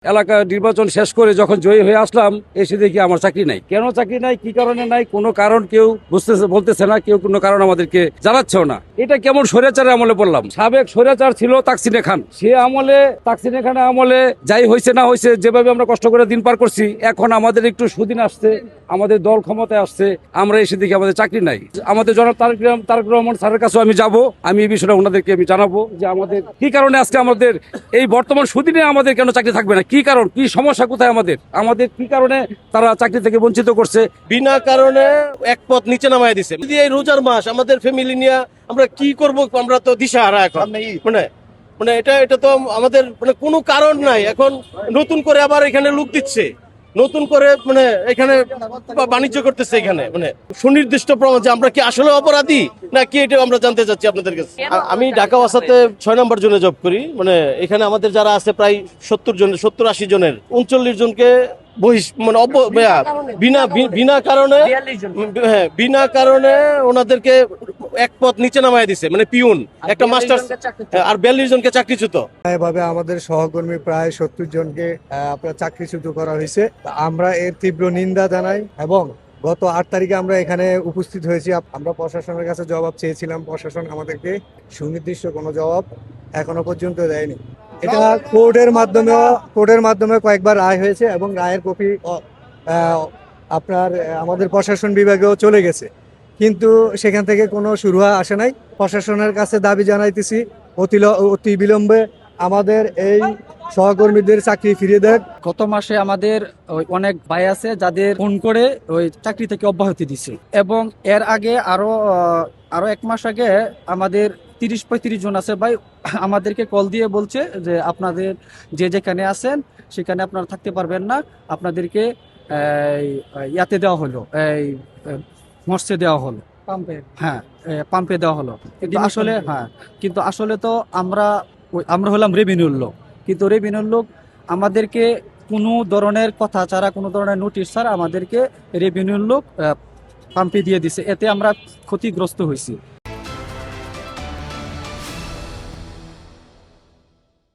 এলাকা নির্বাচন শেষ করে যখন জয়ী হয়ে আসলাম, এসে দেখি আমার চাকরি নাই। কেন চাকরি নাই, কি কারণে নাই, কোনো কারণ কেউ বলতেছে না, কেউ কোনো কারণ আমাদেরকে জানাচ্ছেও না। এটা কেমন স্বৈরাচারের আমলে পড়লাম। সাবেক স্বৈরাচার ছিল তাকসিনে খান, সে আমলে তাকসিনে খানের আমলে যাই হয়েছে না হয়েছে, যেভাবে আমরা কষ্ট করে দিন পার করছি, এখন আমাদের একটু সুদিন আসছে, আমাদের দল ক্ষমতায় আসছে, আমরা এসে দেখি আমাদের চাকরি নাই। আমাদের জনাব তারেক রহমান স্যারের কাছে আমি যাব, আমি এই বিষয়টা ওনাদেরকে আমি জানাবো যে আমাদের কি কারণে আজকে আমাদের এই বর্তমান সুদিনে আমাদের কেন চাকরি থাকবে না, কি কারণ, কি সমস্যা, কোথায় আমাদের কি কারণে তারা চাকরি থেকে বঞ্চিত করছে। বিনা কারণে এক পথ নিচে নামায় দিছে। যদি এই রোজার মাস আমাদের ফ্যামিলি নিয়ে আমরা কি করব, আমরা তো দিশাহারা এখন। মানে মানে এটা তো আমাদের মানে কোনো কারণ নাই। এখন নতুন করে আবার এখানে লোক দিচ্ছে, নতুন করে মানে এখানে বাণিজ্য করতেছে। এখানে মানে সুনির্দিষ্ট প্রমাণ যে আমরা কি আসলে অপরাধী না কি, এটা আমরা জানতে চাচ্ছি আপনাদের কাছে। আমি ঢাকা ওয়াসাতে ৬ নম্বর জোনে জব করি। মানে এখানে আমাদের যারা আছে প্রায় ৭০-৮০ জনের ৩৯ জনকে মানে বিনা কারণে, হ্যাঁ বিনা কারণে ওনাদেরকে এক পথ নিচে নামায় দিছে। মানে পিউন একটা মাস্টার আর ৪২ জনকে চাকরিচ্যুত। এভাবে আমাদের সহকর্মী প্রায় ৭০ জনকে আপনার চাকরিচ্যুত করা হয়েছে। আমরা এর তীব্র নিন্দা জানাই এবং গত ৮ তারিখে আমরা এখানে উপস্থিত হয়েছি। আমরা প্রশাসনের কাছে জবাব চেয়েছিলাম, প্রশাসন আমাদেরকে সুনির্দিষ্ট কোনো জবাব এখনো পর্যন্ত দেয়নি। এটা কোর্টের মাধ্যমে কয়েকবার রায় হয়েছে এবং রায়ের কপি আপনার আমাদের প্রশাসন বিভাগেও চলে গেছে, কিন্তু সেখান থেকে কোনো সুরাহা আসে নাই। প্রশাসনের কাছে দাবি জানাইতেছি অতি বিলম্বে আমাদের এই সহকর্মীদের চাকরি ফিরিয়ে দেয়। গত মাসে আমাদের অনেক ভাই আছে যাদের ফোন করে ওই চাকরি থেকে অব্যাহতি দিছে, এবং এর আগে আরো 1 মাস আগে আমাদের ৩০-৩৫ জন আছে ভাই আমাদেরকে কল দিয়ে বলছে যে আপনাদের যেখানে আছেন সেখানে আপনারা থাকতে পারবেন না, আপনাদেরকে ইয়াতে দেওয়া হলো, এই মর্চে দেওয়া হলো, হ্যাঁ পাম্পে দেওয়া হলো। কিন্তু আসলে তো আমরা হলাম রেভিনিউর লোক, কিন্তু রেভিনিউর লোক আমাদেরকে কোনো ধরনের কথা ছাড়া, কোনো ধরনের নোটিশ ছাড়া আমাদেরকে রেভিনিউর লোক পাম্পে দিয়ে দিছে। এতে আমরা ক্ষতিগ্রস্ত হয়েছি।